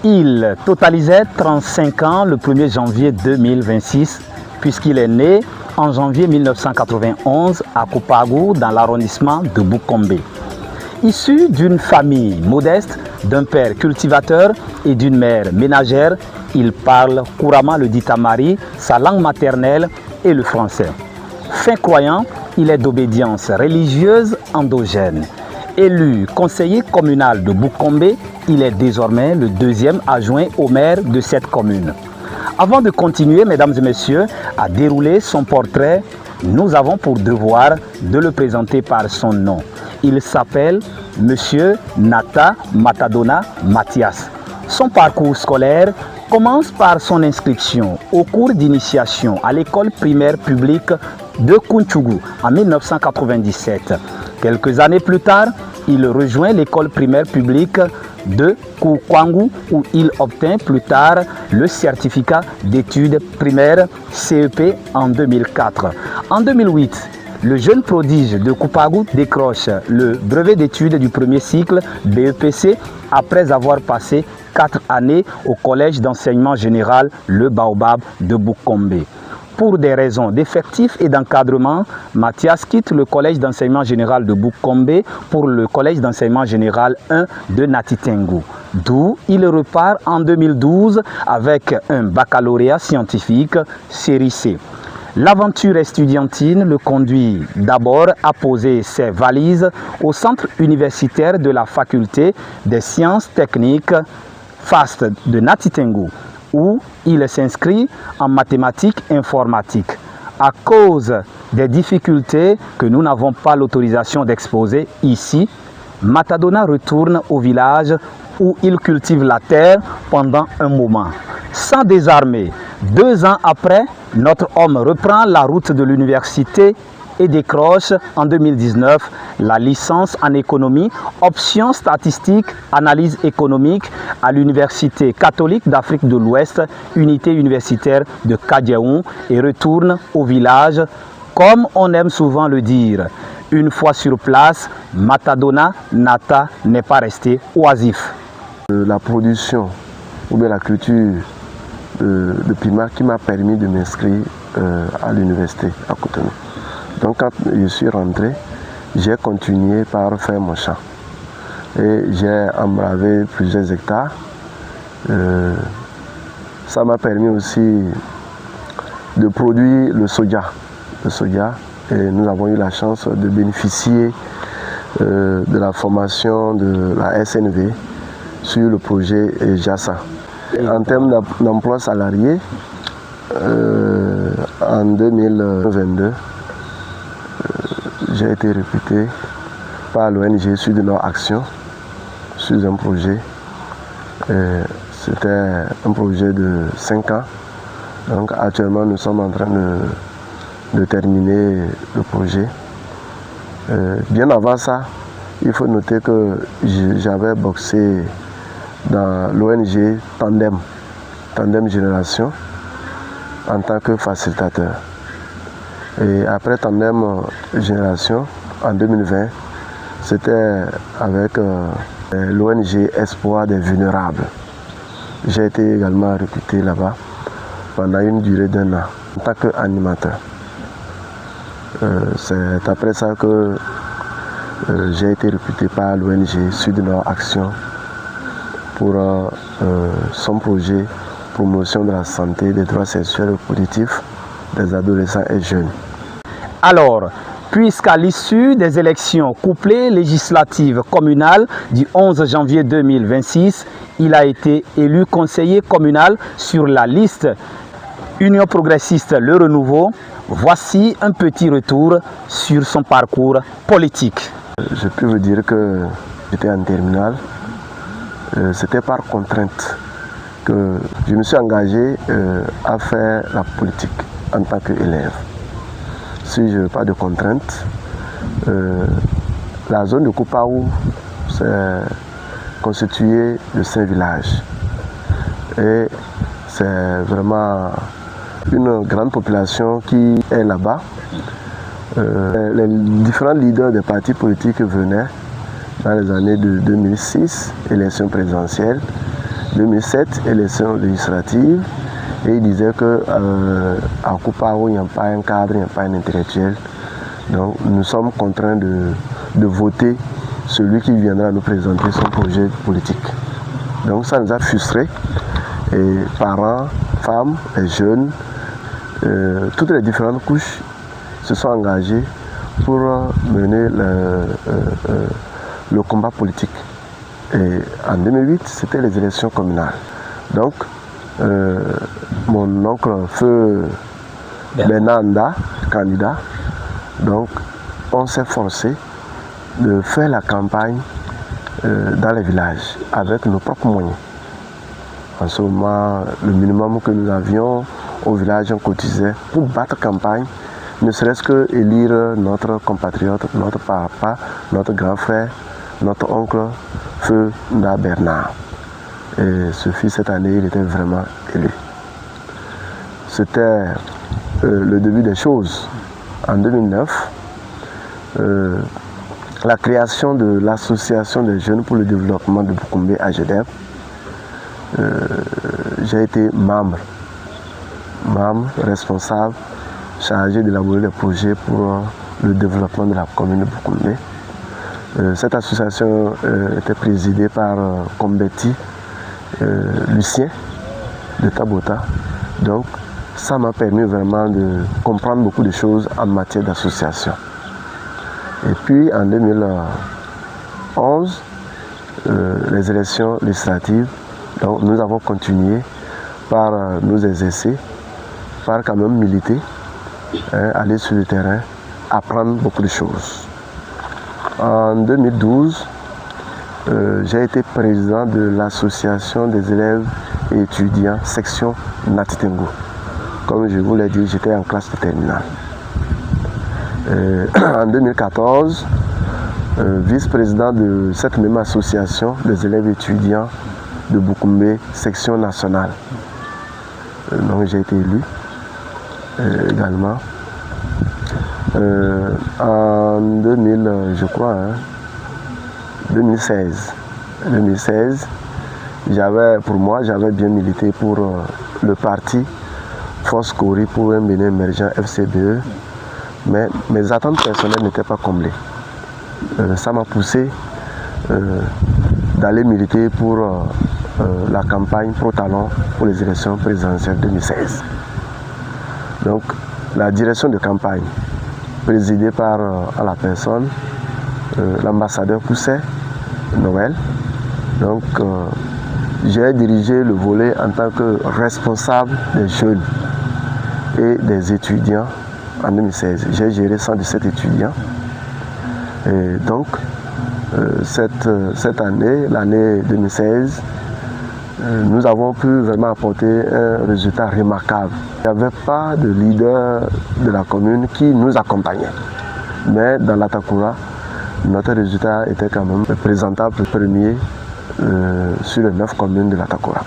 Il totalisait 35 ans le 1er janvier 2026 puisqu'il est né en janvier 1991 à Kopago dans l'arrondissement de Boukombe. Issu d'une famille modeste, d'un père cultivateur et d'une mère ménagère, il parle couramment le ditamari, sa langue maternelle et le français. Fin croyant, il est d'obédience religieuse endogène. Élu conseiller communal de Boukombe, il est désormais le deuxième adjoint au maire de cette commune. Avant de continuer, mesdames et messieurs, à dérouler son portrait, nous avons pour devoir de le présenter par son nom. Il s'appelle Monsieur Nata Matadona Mathias. Son parcours scolaire commence par son inscription au cours d'initiation à l'école primaire publique de Kounchougou en 1997. Quelques années plus tard, il rejoint l'école primaire publique de Koukouangou où il obtint plus tard le certificat d'études primaires CEP en 2004. En 2008, le jeune prodige de Kopago décroche le brevet d'études du premier cycle BEPC après avoir passé 4 années au collège d'enseignement général Le Baobab de Boukombe. Pour des raisons d'effectifs et d'encadrement, Mathias quitte le collège d'enseignement général de Boukombe pour le collège d'enseignement général 1 de Natitengu, d'où il repart en 2012 avec un baccalauréat scientifique série C. L'aventure estudiantine le conduit d'abord à poser ses valises au centre universitaire de la faculté des sciences techniques FAST de Natitengu, où il s'inscrit en mathématiques informatiques. À cause des difficultés que nous n'avons pas l'autorisation d'exposer ici, Matadona retourne au village où il cultive la terre pendant un moment. Sans désarmer, 2 ans après, notre homme reprend la route de l'université et décroche en 2019 la licence en économie, option statistique, analyse économique à l'Université catholique d'Afrique de l'Ouest, unité universitaire de Kadiaoun, et retourne au village, comme on aime souvent le dire. Une fois sur place, Matadona Nata n'est pas resté oisif. La production ou bien la culture de primaire qui m'a permis de m'inscrire à l'université à Cotonou. Donc quand je suis rentré, j'ai continué par faire mon champ. Et j'ai embravé plusieurs hectares. Ça m'a permis aussi de produire le soja. Et nous avons eu la chance de bénéficier de la formation de la SNV sur le projet JASA. En termes d'emploi salarié, en 2022, j'ai été recruté par l'ONG Sud Nord Action sur un projet. C'était un projet de 5 ans. Donc actuellement, nous sommes en train de terminer le projet. Bien avant ça, il faut noter que j'avais boxé dans l'ONG Tandem Génération en tant que facilitateur. Et après Tandem Génération, en 2020, c'était avec l'ONG Espoir des Vulnérables. J'ai été également recruté là-bas pendant une durée d'1 an en tant qu'animateur. C'est après ça que j'ai été recruté par l'ONG Sud Nord Action pour son projet promotion de la santé, des droits sexuels et reproductifs des adolescents et jeunes. Alors, puisqu'à l'issue des élections couplées législatives communales du 11 janvier 2026, il a été élu conseiller communal sur la liste Union progressiste Le Renouveau, voici un petit retour sur son parcours politique. Je peux vous dire que j'étais en terminale. C'était par contrainte que je me suis engagé à faire la politique en tant qu'élève. Si je n'ai pas de contrainte, la zone de Kopago, c'est constituée de 5 villages. Et c'est vraiment une grande population qui est là-bas. Les différents leaders des partis politiques venaient dans les années de 2006, élection présidentielle, 2007, élection législative, et il disait que à Kouparo, il n'y a pas un cadre, il n'y a pas un intellectuel. Donc nous sommes contraints de voter celui qui viendra nous présenter son projet politique. Donc ça nous a frustrés. Et parents, femmes et jeunes, toutes les différentes couches se sont engagées pour mener le combat politique. Et en 2008, c'était les élections communales. Donc, mon oncle feu Benanda, candidat, donc on s'est forcé de faire la campagne dans les villages avec nos propres moyens. En ce moment, le minimum que nous avions au village, on cotisait pour battre campagne, ne serait-ce que élire notre compatriote, notre papa, notre grand frère, notre oncle, feu Nda Bernard. Et ce fils, cette année, il était vraiment élu. C'était le début des choses. En 2009, la création de l'association des jeunes pour le développement de Boukoumbe à Genève, j'ai été membre, responsable, chargé d'élaborer des projets pour le développement de la commune de Boukoumbe. Cette association était présidée par Kombeti Lucien de Tabota. Donc ça m'a permis vraiment de comprendre beaucoup de choses en matière d'association. Et puis en 2011, les élections législatives, donc nous avons continué par nous exercer, par quand même militer, aller sur le terrain, apprendre beaucoup de choses. En 2012, j'ai été président de l'association des élèves et étudiants section Natitengo. Comme je vous l'ai dit, j'étais en classe de terminale. En 2014, vice-président de cette même association des élèves et étudiants de Boukoumbe, section nationale. Donc j'ai été élu également. En 2016, j'avais bien milité pour le parti Force Cori pour un Bénin émergent FCBE, mais mes attentes personnelles n'étaient pas comblées. Ça m'a poussé d'aller militer pour la campagne pro-talon pour les élections présidentielles 2016. Donc la direction de campagne présidée par à la personne l'ambassadeur Pousset Noël. Donc j'ai dirigé le volet en tant que responsable des jeunes et des étudiants en 2016. J'ai géré 117 étudiants. Et donc cette année, l'année 2016, nous avons pu vraiment apporter un résultat remarquable. Il n'y avait pas de leader de la commune qui nous accompagnait. Mais dans l'Atakura, notre résultat était quand même présentable, premier sur les 9 communes de l'Atakura.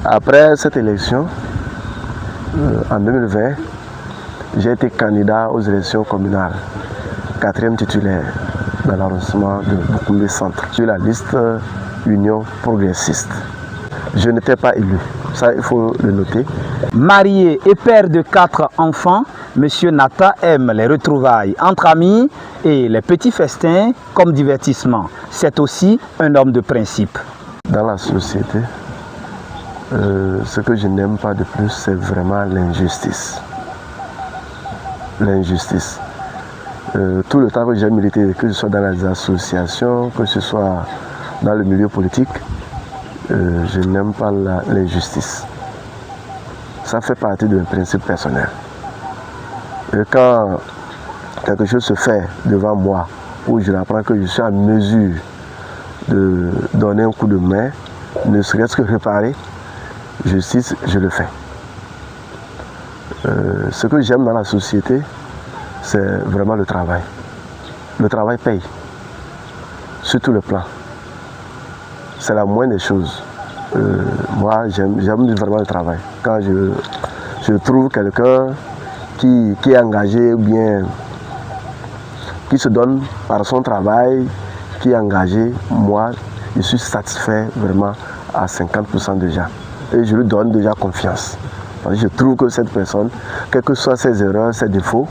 Après cette élection, en 2020, j'ai été candidat aux élections communales, 4e titulaire dans l'arrondissement de Boukoumbe Centre, sur la liste Union progressiste. Je n'étais pas élu, ça il faut le noter. Marié et père de 4 enfants, M. Nata aime les retrouvailles entre amis et les petits festins comme divertissement. C'est aussi un homme de principe. Dans la société, ce que je n'aime pas de plus, c'est vraiment l'injustice. L'injustice. Tout le temps que j'ai milité, que ce soit dans les associations, que ce soit dans le milieu politique, je n'aime pas l'injustice. Ça fait partie de mes principes personnels. Et quand quelque chose se fait devant moi, où je apprends que je suis en mesure de donner un coup de main, ne serait-ce que réparer, justice, je le fais. Ce que j'aime dans la société, c'est vraiment le travail. Le travail paye, sur tous les plans. C'est la moindre des choses. Moi, j'aime vraiment le travail. Quand je trouve quelqu'un qui est engagé ou bien qui se donne par son travail, qui est engagé, moi, je suis satisfait vraiment à 50% déjà. Et je lui donne déjà confiance. Parce que je trouve que cette personne, quelles que soient ses erreurs, ses défauts,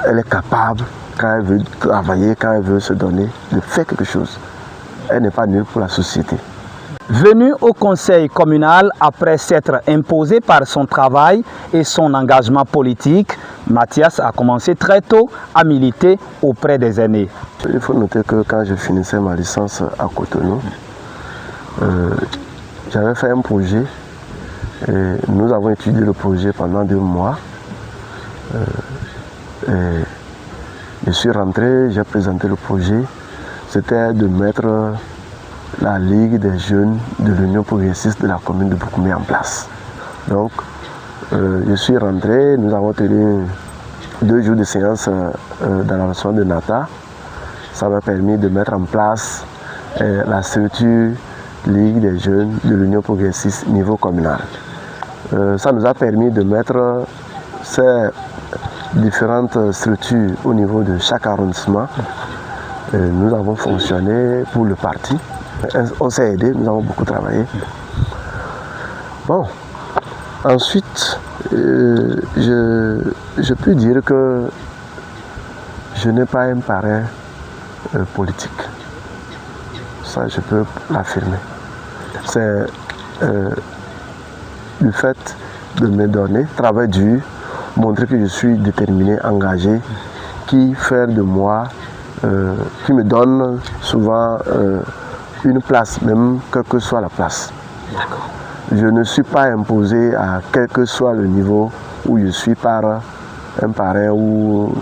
elle est capable, quand elle veut travailler, quand elle veut se donner, de faire quelque chose. Elle n'est pas nulle pour la société. Venu au conseil communal après s'être imposé par son travail et son engagement politique, Mathias a commencé très tôt à militer auprès des aînés. Il faut noter que quand je finissais ma licence à Cotonou, j'avais fait un projet et nous avons étudié le projet pendant 2 mois. Et je suis rentré, j'ai présenté le projet. C'était de mettre la Ligue des jeunes de l'Union progressiste de la commune de Boukoumé en place. Donc, je suis rentré, nous avons tenu 2 jours de séance dans l'arrondissement de Nata. Ça m'a permis de mettre en place la structure Ligue des jeunes de l'Union progressiste niveau communal. Ça nous a permis de mettre ces différentes structures au niveau de chaque arrondissement. Nous avons fonctionné pour le parti. On s'est aidé, nous avons beaucoup travaillé. Bon, ensuite, je peux dire que je n'ai pas un parrain politique. Ça, je peux l'affirmer. C'est le fait de me donner, travail dur, montrer que je suis déterminé, engagé, qui fait de moi, qui me donne souvent une place, même quelle que soit la place. Je ne suis pas imposé à quel que soit le niveau où je suis par un parrain ou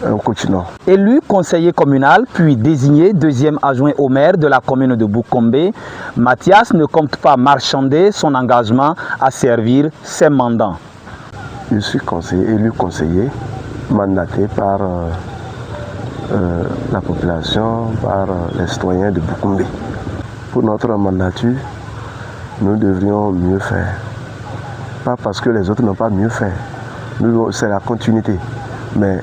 un coach, non. Élu conseiller communal, puis désigné 2e adjoint au maire de la commune de Boukombé, Mathias ne compte pas marchander son engagement à servir ses mandants. Je suis élu conseiller, mandaté par la population, par les citoyens de Boukombé. Pour notre mandature, nous devrions mieux faire. Pas parce que les autres n'ont pas mieux fait. C'est la continuité. Mais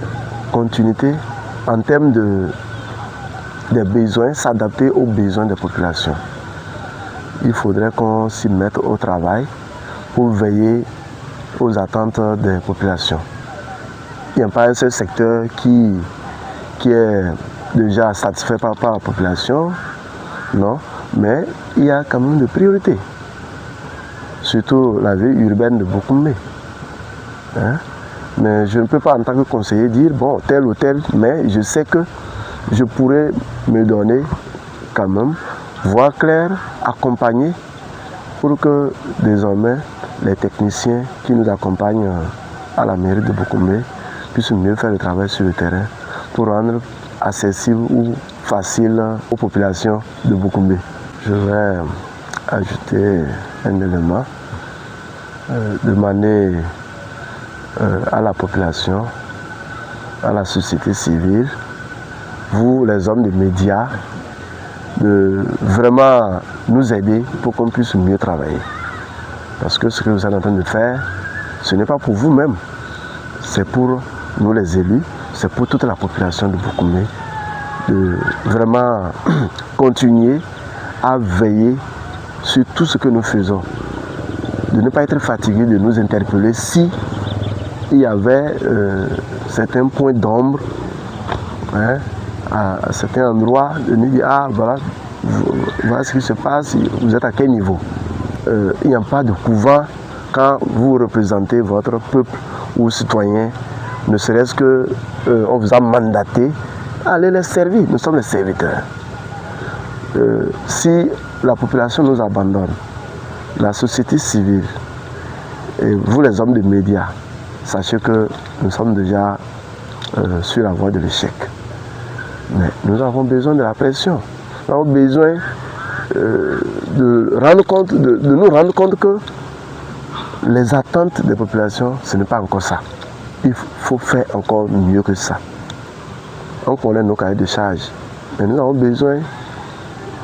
continuité en termes des besoins, s'adapter aux besoins des populations. Il faudrait qu'on s'y mette au travail pour veiller aux attentes des populations. Il n'y a pas un seul secteur qui est déjà satisfait par la population, non, mais il y a quand même des priorités. Surtout la vie urbaine de Boukoumé. Hein? Mais je ne peux pas en tant que conseiller dire, bon, tel ou tel, mais je sais que je pourrais me donner quand même, voir clair, accompagner, pour que désormais les techniciens qui nous accompagnent à la mairie de Boukoumé puissent mieux faire le travail sur le terrain pour rendre accessible ou facile aux populations de Boukoumé. Je vais ajouter un élément, demander à la population, à la société civile, vous les hommes des médias, de vraiment nous aider pour qu'on puisse mieux travailler. Parce que ce que vous êtes en train de faire, ce n'est pas pour vous-même, c'est pour nous les élus, c'est pour toute la population de Boukoumé, de vraiment continuer à veiller sur tout ce que nous faisons, de ne pas être fatigué de nous interpeller si il y avait certains points d'ombre, hein, à certains endroits, de nous dire, ah voilà ce qui se passe, vous êtes à quel niveau. Il n'y a pas de couvent quand vous représentez votre peuple ou citoyen, ne serait-ce que on vous a mandaté, allez les servir, nous sommes les serviteurs. Si la population nous abandonne, la société civile, et vous les hommes des médias, sachez que nous sommes déjà sur la voie de l'échec. Mais nous avons besoin de la pression. Nous avons besoin de nous rendre compte que les attentes des populations, ce n'est pas encore ça. Il faut faire encore mieux que ça. On connaît nos cahiers de charge. Mais nous avons besoin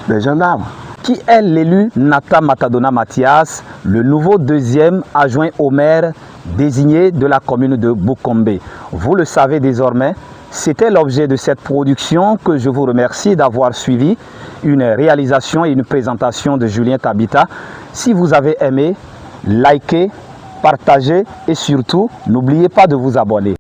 des gendarmes. Qui est l'élu Nata Matadona Mathias, le nouveau 2e adjoint au maire désigné de la commune de Boukombé? Vous le savez désormais, C'était l'objet de cette production que je vous remercie d'avoir suivi. Une réalisation et une présentation de Julien Tabita. Si vous avez aimé, likez, partagez et surtout, n'oubliez pas de vous abonner.